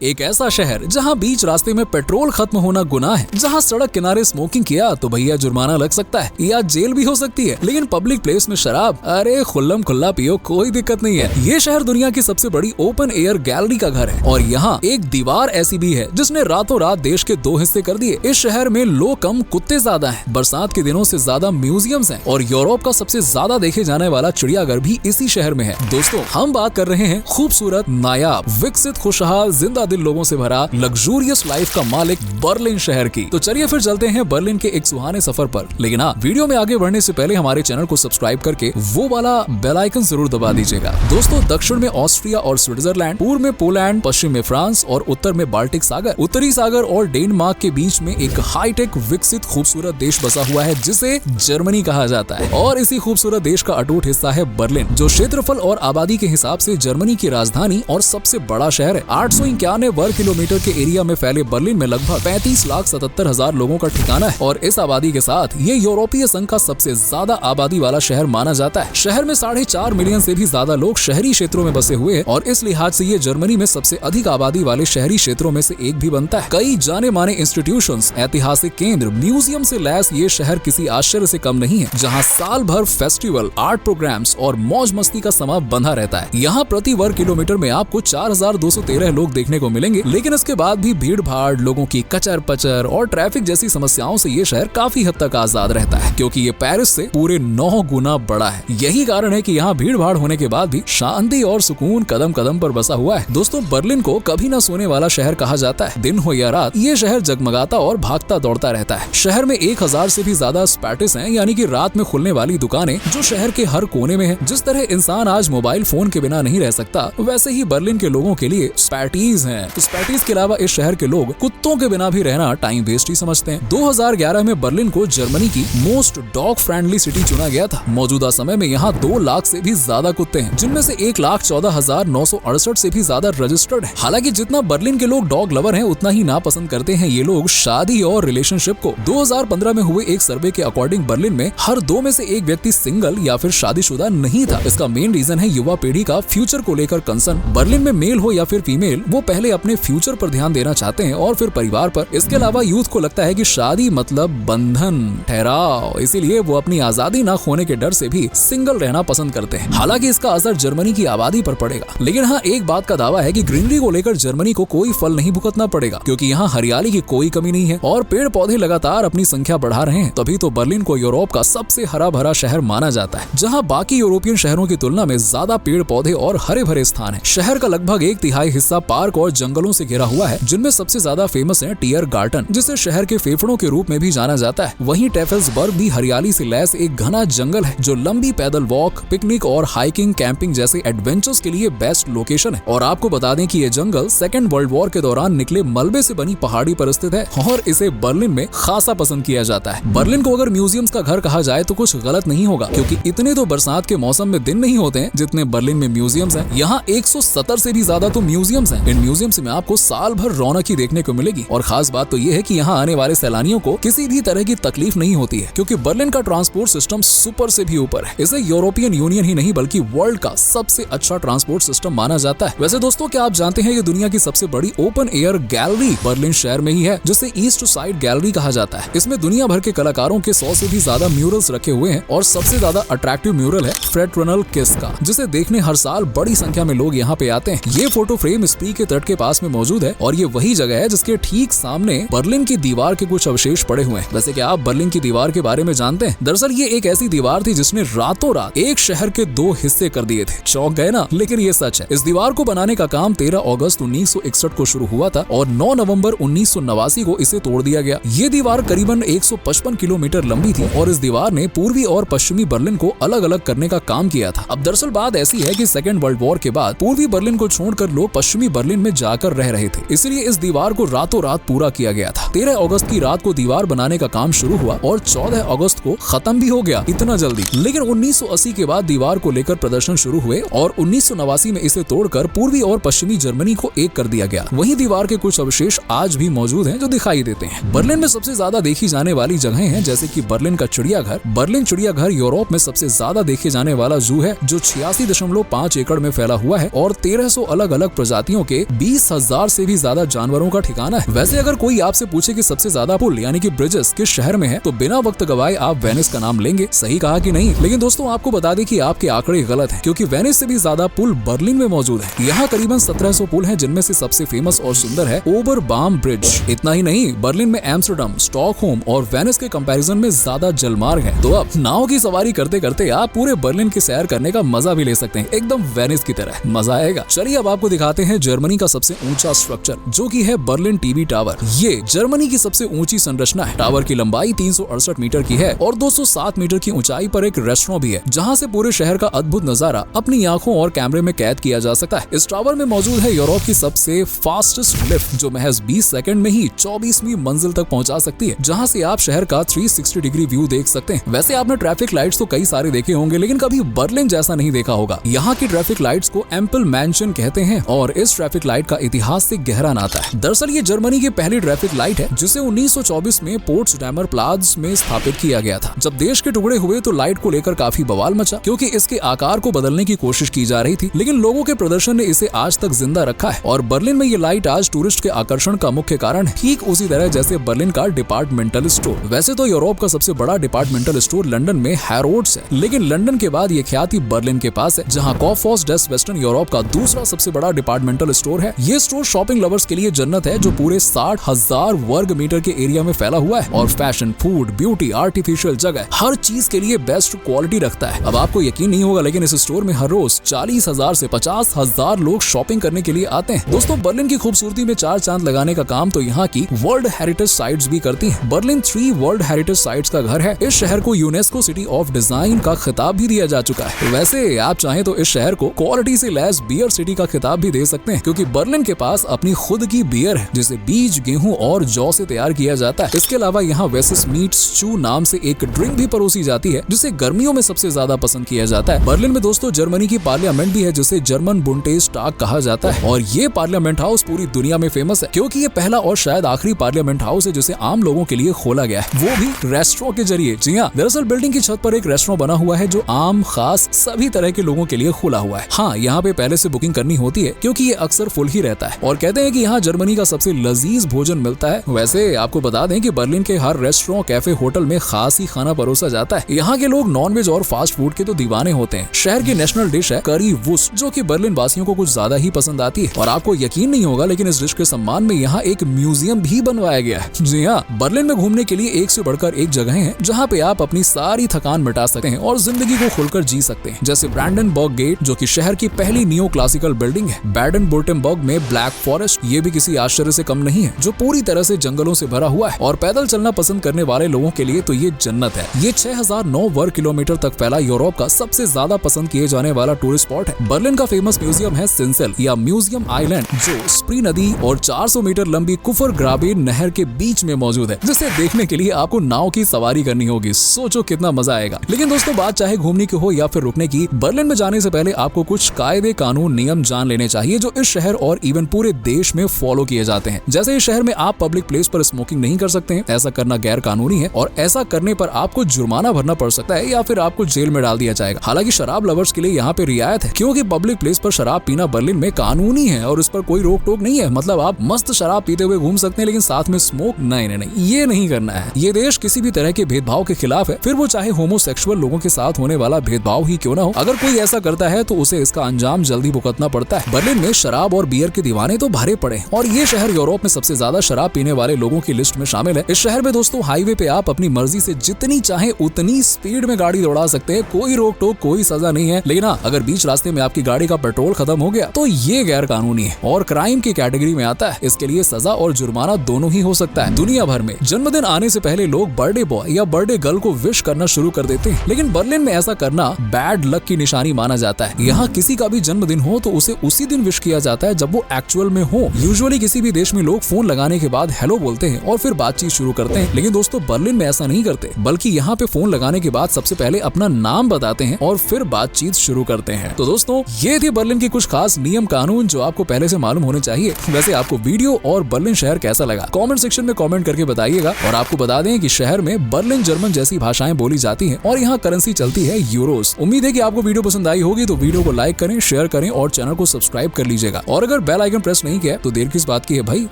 एक ऐसा शहर जहां बीच रास्ते में पेट्रोल खत्म होना गुनाह है, जहां सड़क किनारे स्मोकिंग किया तो भैया जुर्माना लग सकता है या जेल भी हो सकती है, लेकिन पब्लिक प्लेस में शराब अरे खुल्लम खुल्ला पियो कोई दिक्कत नहीं है। ये शहर दुनिया की सबसे बड़ी ओपन एयर गैलरी का घर है और यहाँ एक दीवार ऐसी भी है जिसने रातों रात देश के 2 हिस्से कर दिए। इस शहर में लोग कम कुत्ते ज्यादा हैं, बरसात के दिनों से ज्यादा म्यूजियम्स हैं और यूरोप का सबसे ज्यादा देखे जाने वाला चिड़ियाघर भी इसी शहर में है। दोस्तों, हम बात कर रहे हैं खूबसूरत, नायाब, विकसित, खुशहाल, जिंदा दिल लोगों से भरा लग्जूरियस लाइफ का मालिक बर्लिन शहर की। तो चलिए फिर चलते हैं बर्लिन के एक सुहाने सफर पर। लेकिन हाँ, वीडियो में आगे बढ़ने से पहले हमारे चैनल को सब्सक्राइब करके वो वाला बेल आइकन जरूर दबा दीजिएगा। दोस्तों, दक्षिण में ऑस्ट्रिया और स्विट्जरलैंड, पूर्व में पोलैंड, पश्चिम में फ्रांस और उत्तर में बाल्टिक सागर, उत्तरी सागर और डेनमार्क के बीच में एक हाईटेक, विकसित, खूबसूरत देश बसा हुआ है जिसे जर्मनी कहा जाता है। और इसी खूबसूरत देश का अटूट हिस्सा है बर्लिन, जो क्षेत्रफल और आबादी के हिसाब से जर्मनी की राजधानी और सबसे बड़ा शहर है। 891 वर्ग किलोमीटर के एरिया में फैले बर्लिन में लगभग 35,77,000 लोगों का ठिकाना है और इस आबादी के साथ ये यूरोपीय संघ का सबसे ज्यादा आबादी वाला शहर माना जाता है। शहर में 4.5 मिलियन से भी ज्यादा लोग शहरी क्षेत्रों में बसे हुए हैं और इस लिहाज से ये जर्मनी में सबसे अधिक आबादी वाले शहरी क्षेत्रों में से एक भी बनता है। कई जाने माने इंस्टीट्यूशंस, ऐतिहासिक केंद्र, म्यूजियम से लैस ये शहर किसी आश्चर्य से कम नहीं है, जहाँ साल भर फेस्टिवल, आर्ट प्रोग्राम्स और मौज मस्ती का समा बंधा रहता है। यहाँ प्रति वर्ग किलोमीटर में आपको 4,213 लोग देखने को मिलेंगे, लेकिन इसके बाद भी भीड़ भाड़, लोगों की कचर पचर और ट्रैफिक जैसी समस्याओं से ये शहर काफी हद तक आजाद रहता है, क्योंकि ये पेरिस से पूरे 9 गुना बड़ा है। यही कारण है कि यहाँ भीड़ भाड़ होने के बाद भी शांति और सुकून कदम कदम पर बसा हुआ है। दोस्तों, बर्लिन को कभी न सोने वाला शहर कहा जाता है। दिन हो या रात, ये शहर जगमगाता और भागता दौड़ता रहता है। शहर में 1000 से भी ज्यादा स्पैटिस हैं, यानी कि रात में खुलने वाली दुकानें, जो शहर के हर कोने में है। जिस तरह इंसान आज मोबाइल फोन के बिना नहीं रह सकता, वैसे ही बर्लिन के लोगों के लिए स्पैटीज हैं। स्पैटीज के अलावा इस शहर के लोग कुत्तों के बिना भी रहना टाइम वेस्ट ही समझते हैं। 2011 में बर्लिन को जर्मनी की मोस्ट डॉग फ्रेंडली सिटी चुना गया था। मौजूदा समय में यहाँ 2 लाख से भी ज्यादा कुत्ते हैं, जिनमें से 1,14,968 से भी ज्यादा रजिस्टर्ड हैं। हालांकि जितना बर्लिन के लोग डॉग लवर हैं, उतना ही नापसंद करते हैं ये लोग शादी और रिलेशनशिप को। 2015 में हुए एक सर्वे के अकॉर्डिंग बर्लिन में हर 2 में से 1 व्यक्ति सिंगल या फिर शादीशुदा नहीं था। इसका मेन रीजन है युवा पीढ़ी का फ्यूचर को लेकर कंसर्न। बर्लिन में मेल हो या फिर फीमेल, वो पहले अपने फ्यूचर पर ध्यान देना चाहते हैं और फिर परिवार पर। इसके अलावा यूथ को लगता है कि शादी मतलब बंधन, ठहराव, इसीलिए वो अपनी आजादी ना खोने के डर से भी सिंगल रहना पसंद करते हैं। हालांकि इसका असर जर्मनी की आबादी पर पड़ेगा, लेकिन हाँ, एक बात का दावा है कि ग्रीनरी को लेकर जर्मनी को कोई फल नहीं भुगतना पड़ेगा, क्योंकि यहाँ हरियाली की कोई कमी नहीं है और पेड़ पौधे लगातार अपनी संख्या बढ़ा रहे हैं। तभी तो बर्लिन को यूरोप का सबसे हरा भरा शहर माना जाता है, जहाँ बाकी यूरोपियन शहरों की तुलना में ज्यादा पेड़ पौधे और हरे भरे स्थान है। शहर का लगभग 1/3 हिस्सा पार्क और जंगलों से घिरा हुआ है, जिनमें सबसे ज्यादा फेमस है टियर गार्डन, जिसे शहर के फेफड़ों के रूप में भी जाना जाता है। वहीं टेफल्सबर्ग भी हरियाली से लैस एक घना जंगल है, जो लंबी पैदल वॉक, पिकनिक और हाइकिंग, कैंपिंग जैसे एडवेंचर्स के लिए बेस्ट लोकेशन है। और आपको बता दें कि ये जंगल 2nd वर्ल्ड वॉर के दौरान निकले मलबे से बनी पहाड़ी पर स्थित है और इसे बर्लिन में खासा पसंद किया जाता है। बर्लिन को अगर म्यूजियम्स का घर कहा जाए तो कुछ गलत नहीं होगा, क्योंकि इतने तो बरसात के मौसम में दिन नहीं होते हैं जितने बर्लिन में म्यूजियम्स हैं। यहाँ 170 से भी ज्यादा तो म्यूजियम्स हैं। इन म्यूजियम्स में आपको साल भर रौनक ही देखने को मिलेगी और खास बात तो ये है कि यहाँ आने वाले सैलानियों को किसी भी तरह की तकलीफ नहीं होती है, क्योंकि बर्लिन का ट्रांसपोर्ट सिस्टम सुपर से भी ऊपर है। इसे यूरोपियन यूनियन ही नहीं बल्कि वर्ल्ड का सबसे अच्छा ट्रांसपोर्ट सिस्टम माना जाता है। वैसे दोस्तों, क्या आप जानते हैं कि दुनिया की सबसे बड़ी ओपन एयर गैलरी बर्लिन शहर में ही है, जिसे ईस्ट साइड गैलरी कहा जाता है। इसमें दुनिया भर के कलाकारों के 100 से भी ज्यादा म्यूरल्स रखे हुए हैं और सबसे ज्यादा अट्रैक्टिव म्यूरल है फ्रेटरनल किस का, जिसे देखने हर साल बड़ी संख्या में लोग यहाँ पे आते हैं। ये फोटो फ्रेम स्पी के तट के पास में मौजूद है और ये वही जगह है जिसके ठीक सामने बर्लिन की दीवार के कुछ अवशेष पड़े हुए हैं। वैसे क्या आप बर्लिन की दीवार के बारे में जानते हैं? दरअसल ये एक ऐसी दीवार थी जिसने रातों रात एक शहर के 2 हिस्से कर दिए थे। चौंक गए ना? लेकिन ये सच है। इस दीवार को बनाने का काम 13 अगस्त 1961 को शुरू हुआ था और 9 नवंबर 1989 को इसे तोड़ दिया गया। ये दीवार करीबन 155 किलोमीटर लंबी थी और इस दीवार ने पूर्वी और पश्चिमी बर्लिन को अलग अलग करने का काम किया था। अब दरअसल बात ऐसी है कि 2nd वर्ल्ड वॉर के बाद पूर्वी बर्लिन को छोड़कर लोग पश्चिमी बर्लिन में जाकर रह रहे थे, इसलिए इस दीवार को रातों रात पूरा किया गया था। 13 अगस्त की रात को दीवार बनाने का काम शुरू हुआ और 14 अगस्त को खत्म भी हो गया। इतना जल्दी? लेकिन 1980 के बाद दीवार को लेकर प्रदर्शन शुरू हुए और 1989 में इसे तोड़कर पूर्वी और पश्चिमी जर्मनी को एक कर दिया गया। वहीं दीवार के कुछ अवशेष आज भी मौजूद हैं जो दिखाई देते हैं। बर्लिन में सबसे ज्यादा देखी जाने वाली जगहें हैं, जैसे कि बर्लिन का चिड़ियाघर। बर्लिन चिड़ियाघर यूरोप में सबसे ज्यादा देखे जाने वाला जू है, जो 86.5 एकड़ में फैला हुआ है और 1300 अलग अलग प्रजातियों के 20,000 से भी ज्यादा जानवरों का ठिकाना है। वैसे अगर कोई आपसे पूछे कि सबसे ज्यादा पुल यानी कि ब्रिजेस किस शहर में है, तो बिना वक्त गवाए आप वेनिस का नाम लेंगे। सही कहा कि नहीं? लेकिन दोस्तों आपको बता दें कि आपके आंकड़े गलत हैं, क्योंकि वेनिस से भी ज्यादा पुल बर्लिन में मौजूद है। यहाँ करीबन 1700 पुल हैं, जिनमें से सबसे फेमस और सुंदर है ओबरबाम ब्रिज। इतना ही नहीं, बर्लिन में एम्स्टर्डम, स्टॉकहोम और वेनिस के कंपैरिजन में ज्यादा जलमार्ग है। तो अब नाव की सवारी करते करते आप पूरे बर्लिन की सैर करने का मजा भी ले सकते हैं, एकदम वेनिस की तरह। मजा आएगा। चलिए अब आपको दिखाते हैं जर्मनी का सबसे ऊंचा स्ट्रक्चर, जो की है बर्लिन टीवी टावर। ये जर्मनी की सबसे ऊंची संरचना है। टावर की लंबाई 368 मीटर की है और 207 मीटर की ऊंचाई पर एक रेस्टोरेंट भी है, जहां से पूरे शहर का अद्भुत नजारा अपनी आंखों और कैमरे में कैद किया जा सकता है। इस टावर में मौजूद है यूरोप की सबसे फास्टेस्ट लिफ्ट, जो महज 20 सेकंड में ही 24वीं मंजिल तक पहुंचा सकती है, जहां से आप शहर का 360 डिग्री व्यू देख सकते हैं। वैसे आपने ट्रैफिक लाइट्स तो कई सारे देखे होंगे, लेकिन कभी बर्लिन जैसा नहीं देखा होगा। यहाँ की ट्रैफिक लाइट्स को एम्पल मैंशन कहते हैं और इस ट्रैफिक लाइट का इतिहास से गहरा नाता है। दरअसल ये जर्मनी की पहली ट्रैफिक लाइट है, जिसे 1924 में पोट्सडामर प्लाज में स्थापित किया गया था। जब देश के टुकड़े हुए तो लाइट को लेकर काफी बवाल मचा, क्योंकि इसके आकार को बदलने की कोशिश की जा रही थी, लेकिन लोगों के प्रदर्शन ने इसे आज तक जिंदा रखा है और बर्लिन में ये लाइट आज टूरिस्ट के आकर्षण का मुख्य कारण है, ठीक उसी तरह जैसे बर्लिन का डिपार्टमेंटल स्टोर। वैसे तो यूरोप का सबसे बड़ा डिपार्टमेंटल स्टोर लंदन में हैरोड्स है, लेकिन लंदन के बाद ये ख्याति बर्लिन के पास है, जहां कॉफॉस डेस वेस्टर्न यूरोप का दूसरा सबसे बड़ा डिपार्टमेंटल स्टोर है। ये स्टोर शॉपिंग लवर्स के लिए जन्नत है, जो पूरे 60,000 वर्ग मीटर के एरिया में फैला हुआ है और फैशन, फूड, ब्यूटी, आर्टिफिशियल जगह, हर चीज के लिए बेस्ट क्वालिटी रखता है। अब आपको यकीन नहीं होगा, लेकिन इस स्टोर में हर रोज 40,000 से 50,000 लोग शॉपिंग करने के लिए आते हैं। दोस्तों बर्लिन की खूबसूरती में चार चांद लगाने का काम तो यहाँ की वर्ल्ड हेरिटेज साइट्स भी करती हैं। बर्लिन 3 वर्ल्ड हेरिटेज साइट्स का घर है। इस शहर को यूनेस्को सिटी ऑफ डिजाइन का खिताब भी दिया जा चुका है। वैसे आप चाहें तो इस शहर को क्वालिटी से लैस बियर सिटी का खिताब भी दे सकते हैं, क्योंकि बर्लिन के पास अपनी खुद की बियर है, जिसे बीज, गेहूं और जौ से तैयार किया जाता है। इसके अलावा यहाँ वेसिस मीट स्चू नाम से एक ड्रिंक भी परोसी जाती है, जिसे गर्मियों में सबसे ज्यादा पसंद किया जाता है। बर्लिन में दोस्तों जर्मनी की पार्लियामेंट भी है, जिसे जर्मन बुंडेस्टाग कहा जाता है और ये पार्लियामेंट हाउस पूरी दुनिया में फेमस है, क्योंकि ये पहला और शायद आखिरी पार्लियामेंट हाउस है जिसे आम लोगों के लिए खोला गया है, वो भी रेस्टोरेंट के जरिए। जी हाँ, दरअसल बिल्डिंग की छत पर एक रेस्टोरेंट बना हुआ है, जो आम, खास सभी तरह के लोगों के लिए खुला हुआ है। हाँ, यहाँ पे पहले से बुकिंग करनी होती है, क्योंकि ये अक्सर फुल ही रहता है और कहते हैं कि यहाँ जर्मनी का सबसे लजीज भोजन मिलता है। वैसे आपको बता दें कि बर्लिन के हर रेस्टोरेंट, कैफे, होटल में खास ही खाना परोसा जाता है। यहाँ के लोग नॉनवेज और फास्ट फूड के तो दीवाने होते हैं। शहर की नेशनल डिश है करी वुस्ट, जो कि बर्लिन वासियों को कुछ ज्यादा ही पसंद आती है और आपको यकीन नहीं होगा, लेकिन इस डिश के सम्मान में यहाँ एक म्यूजियम भी बनवाया गया है। जी हाँ, बर्लिन में घूमने के लिए एक से बढ़कर एक जगह है, जहाँ पे आप अपनी सारी थकान मिटा सकते हैं और जिंदगी को खुलकर जी सकते हैं। जैसे ब्रांडनबर्ग गेट, जो कि शहर की पहली नियो क्लासिकल बिल्डिंग है। बैडन-वुर्टेम्बर्ग में ब्लैक फॉरेस्ट, ये भी किसी आश्चर्य से कम नहीं है, जो पूरी तरह से जंगलों से भरा हुआ है और पैदल चलना पसंद करने वाले लोगों के लिए तो ये जन्नत है। ये 6009 वर्ग किलोमीटर तक फैला यूरोप का सबसे ज्यादा पसंद किए जाने वाला टूरिस्ट स्पॉट है। बर्लिन का फेमस म्यूजियम है सिंसेल या म्यूजियम आइलैंड, जो स्प्री नदी और 400 मीटर लंबी कुफर ग्राबेन नहर के बीच में मौजूद है, जिसे देखने के लिए आपको नाव की सवारी करनी होगी। सोचो कितना मजा आएगा। लेकिन दोस्तों बात चाहे घूमने की हो या फिर रुकने की, बर्लिन में जाने से पहले आपको कुछ कायदे, कानून, नियम जान लेने चाहिए, जो इस शहर और इवन पूरे देश में फॉलो किए जाते हैं। जैसे इस शहर में आप पब्लिक प्लेस पर स्मोकिंग नहीं कर सकते हैं, ऐसा करना गैर कानूनी है और ऐसा करने पर आपको जुर्माना भरना पड़ सकता है या फिर आपको जेल में डाल दिया जाएगा। हालांकि शराब लवर्स के लिए यहाँ पे रियायत है, क्योंकि पब्लिक प्लेस पर शराब पीना बर्लिन में कानूनी है और इस पर कोई रोक टोक नहीं है। मतलब आप मस्त शराब पीते हुए घूम सकते हैं, लेकिन साथ में स्मोक नहीं, ये नहीं करना है। ये देश किसी भी तरह के भेदभाव के खिलाफ है, फिर वो चाहे होमोसेक्सुअल लोगों के साथ होने वाला भेदभाव ही क्यों ना हो। अगर कोई ऐसा करता है तो उसे इसका अंजाम जल्दी भुगतना पड़ता है। बर्लिन में शराब और बियर के दीवाने तो भरे पड़े और ये शहर यूरोप में सबसे ज्यादा शराब पीने वाले लोगों की लिस्ट में शामिल है। इस शहर में दोस्तों हाईवे पे आप अपनी मर्जी से जितनी चाहे उतनी स्पीड में गाड़ी दौड़ा सकते हैं, कोई रोक टोक, कोई सजा नहीं है। लेकिन हाँ, अगर बीच रास्ते में आपकी गाड़ी का पेट्रोल खत्म हो गया तो ये गैर कानूनी है और क्राइम की कैटेगरी में आता है। इसके लिए सजा और जुर्माना दोनों ही हो सकता है। दुनिया भर में जन्मदिन आने से पहले लोग बर्थडे बॉय या बर्थडे गर्ल को विश करना शुरू कर देते हैं, लेकिन बर्लिन में ऐसा करना बैड लक की निशानी माना जाता है। यहाँ किसी का भी जन्मदिन हो तो उसे उसी दिन विश किया जाता है जब वो एक्चुअल में हो। यूजुअली किसी भी देश में लोग फोन लगाने के बाद हेलो बोलते हैं और फिर बातचीत शुरू करते हैं, लेकिन दोस्तों बर्लिन में ऐसा नहीं करते, बल्कि यहाँ पे फोन लगाने के बाद सबसे पहले अपना नाम बताते हैं और फिर बातचीत शुरू करते हैं। तो दोस्तों ये थे बर्लिन की कुछ खास नियम कानून जो आपको पहले से मालूम होने चाहिए। वैसे आपको वीडियो और बर्लिन शहर कैसा लगा, कमेंट सेक्शन में कमेंट करके बताइएगा। और आपको बता दें कि शहर में बर्लिन जर्मन जैसी भाषाएं बोली जाती हैं और यहाँ करेंसी चलती है यूरोस। उम्मीद है कि आपको वीडियो पसंद आई होगी, तो वीडियो को लाइक करें, शेयर करें और चैनल को सब्सक्राइब कर लीजिएगा। और अगर अगर बेल आइकन प्रेस नहीं किया तो देर किस बात की है भाई,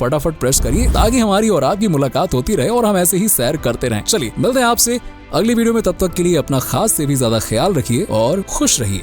फटाफट प्रेस करिए ताकि हमारी और आपकी मुलाकात होती रहे और हम ऐसे ही सैर करते रहें। चलिए मिलते हैं आपसे अगली वीडियो में, तब तक के लिए अपना खास से भी ज्यादा ख्याल रखिए और खुश रहिए।